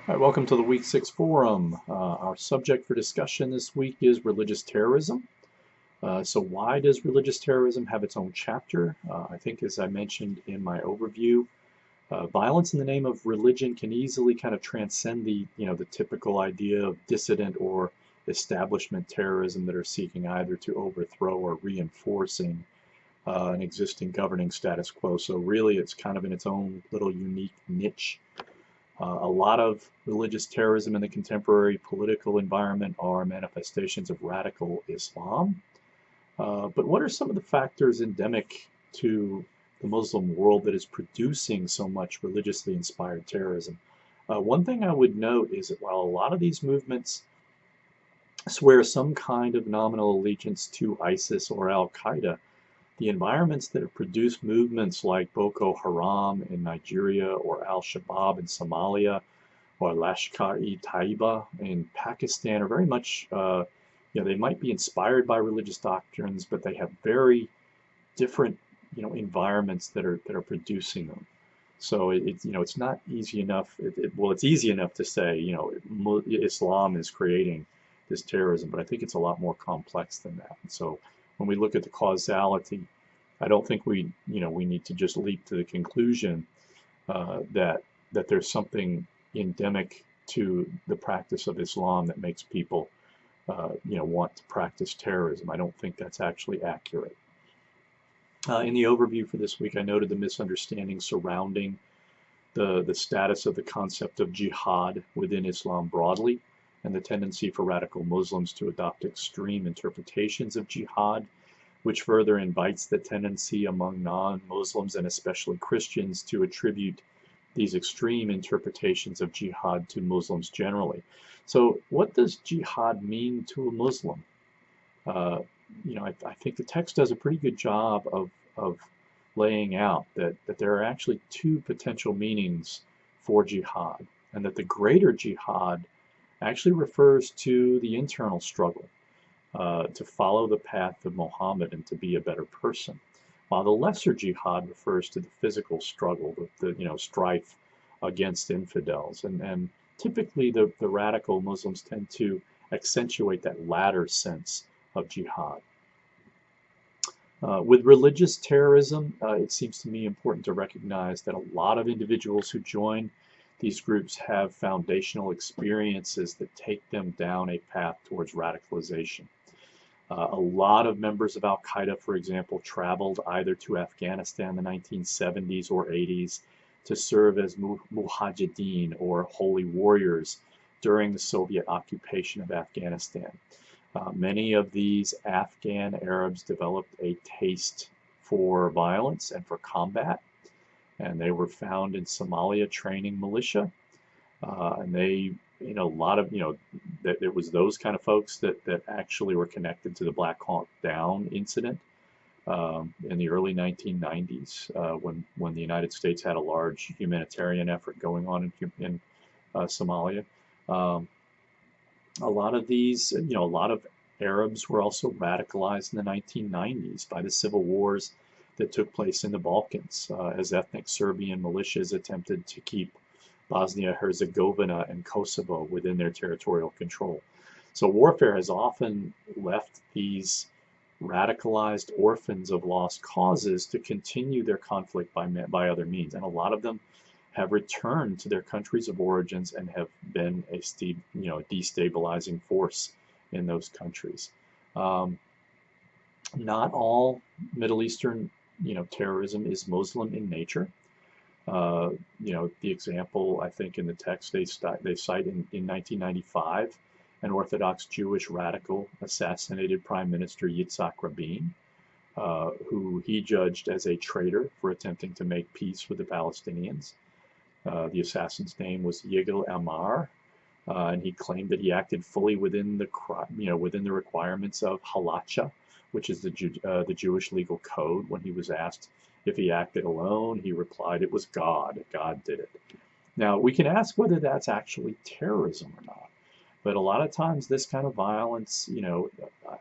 All right, welcome to the Week 6 Forum. Our subject for discussion this week is religious terrorism. So why does religious terrorism have its own chapter? I think as I mentioned in my overview, violence in the name of religion can easily kind of transcend the typical idea of dissident or establishment terrorism that are seeking either to overthrow or reinforcing an existing governing status quo. So really it's kind of in its own little unique niche. A lot of religious terrorism in the contemporary political environment are manifestations of radical Islam. But what are some of the factors endemic to the Muslim world that is producing so much religiously inspired terrorism? One thing I would note is that while a lot of these movements swear some kind of nominal allegiance to ISIS or Al Qaeda, the environments that have produced movements like Boko Haram in Nigeria or Al Shabaab in Somalia or Lashkar-e-Taiba in Pakistan are very much, they might be inspired by religious doctrines, but they have very different, environments that are producing them. So it's not easy enough. It's easy enough to say, Islam is creating this terrorism, but I think it's a lot more complex than that. And so when we look at the causality, I don't think we need to just leap to the conclusion that there's something endemic to the practice of Islam that makes people, want to practice terrorism. I don't think that's actually accurate. In the overview for this week, I noted the misunderstanding surrounding the status of the concept of jihad within Islam broadly, and the tendency for radical Muslims to adopt extreme interpretations of jihad, which further invites the tendency among non-Muslims and especially Christians to attribute these extreme interpretations of jihad to Muslims generally. So what does jihad mean to a Muslim? I think the text does a pretty good job of laying out that there are actually two potential meanings for jihad, and that the greater jihad actually refers to the internal struggle to follow the path of Muhammad and to be a better person, while the lesser jihad refers to the physical struggle, the strife against infidels, and typically the radical Muslims tend to accentuate that latter sense of jihad. With religious terrorism, it seems to me important to recognize that a lot of individuals who join these groups have foundational experiences that take them down a path towards radicalization. A lot of members of Al Qaeda, for example, traveled either to Afghanistan in the 1970s or 80s to serve as mujahideen or holy warriors during the Soviet occupation of Afghanistan. Many of these Afghan Arabs developed a taste for violence and for combat, and they were found in Somalia training militia. And they, a lot of, that it was those kind of folks that actually were connected to the Black Hawk Down incident in the early 1990s, when the United States had a large humanitarian effort going on in Somalia. A lot of these, a lot of Arabs were also radicalized in the 1990s by the civil wars that took place in the Balkans, as ethnic Serbian militias attempted to keep Bosnia-Herzegovina and Kosovo within their territorial control. So warfare has often left these radicalized orphans of lost causes to continue their conflict by other means, and a lot of them have returned to their countries of origins and have been a destabilizing force in those countries. Not all Middle Eastern, terrorism is Muslim in nature. The example I think in the text they cite in 1995, an Orthodox Jewish radical assassinated Prime Minister Yitzhak Rabin, who he judged as a traitor for attempting to make peace with the Palestinians. The assassin's name was Yigal Amar, and he claimed that he acted fully within the requirements of halacha, which is the Jewish legal code. When he was asked if he acted alone, he replied it was God. God did it. Now we can ask whether that's actually terrorism or not, but a lot of times this kind of violence,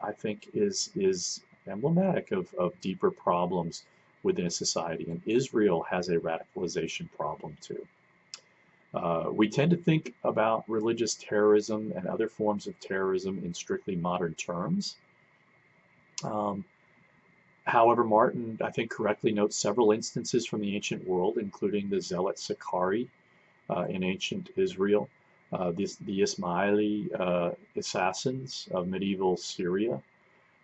I think is emblematic of deeper problems within a society, and Israel has a radicalization problem too. We tend to think about religious terrorism and other forms of terrorism in strictly modern terms. Um, However, Martin, I think, correctly notes several instances from the ancient world, including the zealot Sicarii in ancient Israel, the Ismaili assassins of medieval Syria,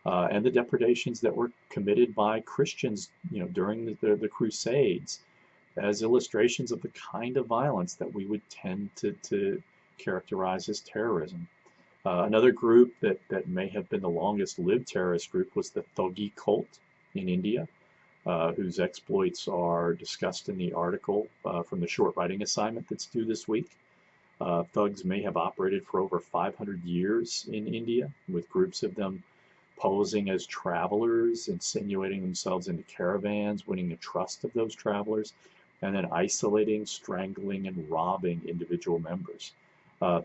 and the depredations that were committed by Christians, during the Crusades, as illustrations of the kind of violence that we would tend to characterize as terrorism. Another group that may have been the longest lived terrorist group was the Thogi cult in India, whose exploits are discussed in the article from the short writing assignment that's due this week. Thugs may have operated for over 500 years in India, with groups of them posing as travelers, insinuating themselves into caravans, winning the trust of those travelers, and then isolating, strangling, and robbing individual members.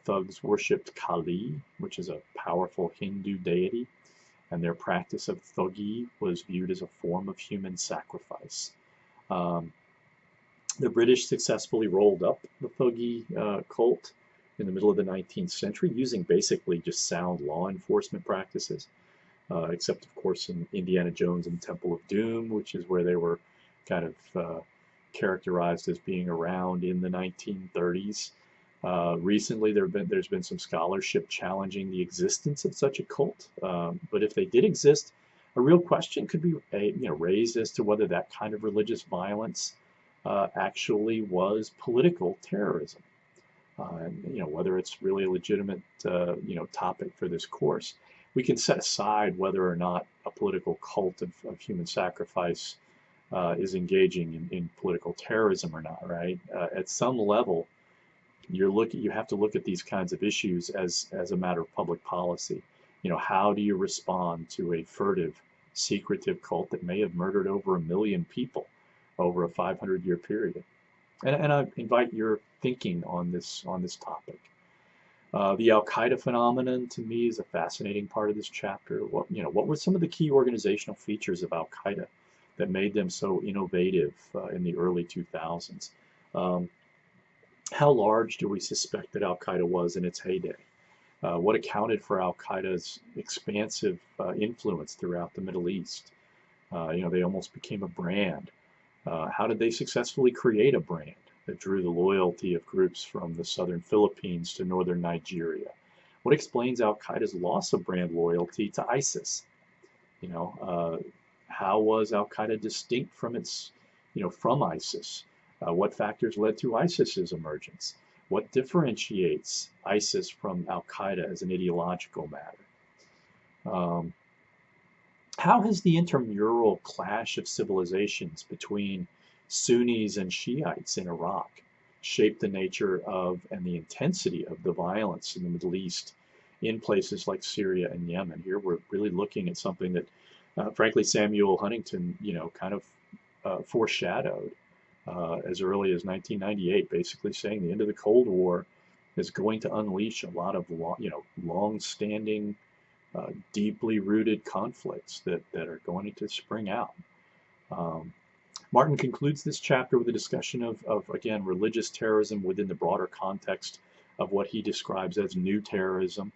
Thugs worshipped Kali, which is a powerful Hindu deity, and their practice of thogi was viewed as a form of human sacrifice. The British successfully rolled up the Thogi cult in the middle of the 19th century using basically just sound law enforcement practices, except of course in Indiana Jones and Temple of Doom, which is where they were kind of characterized as being around in the 1930s. Recently, there's been some scholarship challenging the existence of such a cult, but if they did exist, a real question could be raised as to whether that kind of religious violence actually was political terrorism, and whether it's really a legitimate topic for this course. We can set aside whether or not a political cult of human sacrifice is engaging in political terrorism or not, right? At some level, you have to look at these kinds of issues as a matter of public policy. How do you respond to a furtive, secretive cult that may have murdered over 1 million people over a 500-year period? And I invite your thinking on this topic. The Al Qaeda phenomenon, to me, is a fascinating part of this chapter. What were some of the key organizational features of Al Qaeda that made them so innovative in the early 2000s? How large do we suspect that Al Qaeda was in its heyday? What accounted for Al Qaeda's expansive influence throughout the Middle East? They almost became a brand. How did they successfully create a brand that drew the loyalty of groups from the southern Philippines to northern Nigeria? What explains Al Qaeda's loss of brand loyalty to ISIS? How was Al Qaeda distinct from from ISIS? What factors led to ISIS's emergence? What differentiates ISIS from Al Qaeda as an ideological matter? How has the intramural clash of civilizations between Sunnis and Shiites in Iraq shaped the nature of and the intensity of the violence in the Middle East in places like Syria and Yemen? Here we're really looking at something that, frankly, Samuel Huntington, kind of foreshadowed as early as 1998, basically saying the end of the Cold War is going to unleash a lot of long-standing, deeply rooted conflicts that are going to spring out. Martin concludes this chapter with a discussion of again, religious terrorism within the broader context of what he describes as new terrorism.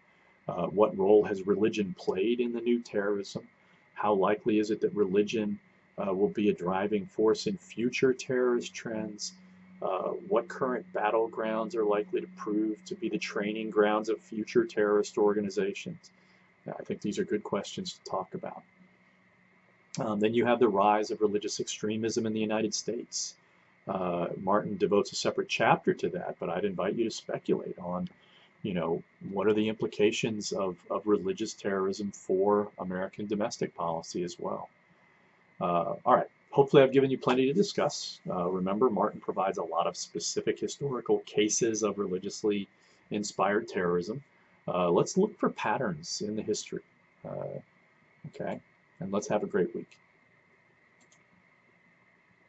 What role has religion played in the new terrorism? How likely is it that religion will be a driving force in future terrorist trends? What current battlegrounds are likely to prove to be the training grounds of future terrorist organizations? I think these are good questions to talk about. Then you have the rise of religious extremism in the United States. Martin devotes a separate chapter to that, but I'd invite you to speculate on, what are the implications of religious terrorism for American domestic policy as well. All right, hopefully I've given you plenty to discuss. Remember, Martin provides a lot of specific historical cases of religiously inspired terrorism. Let's look for patterns in the history. Okay, and let's have a great week.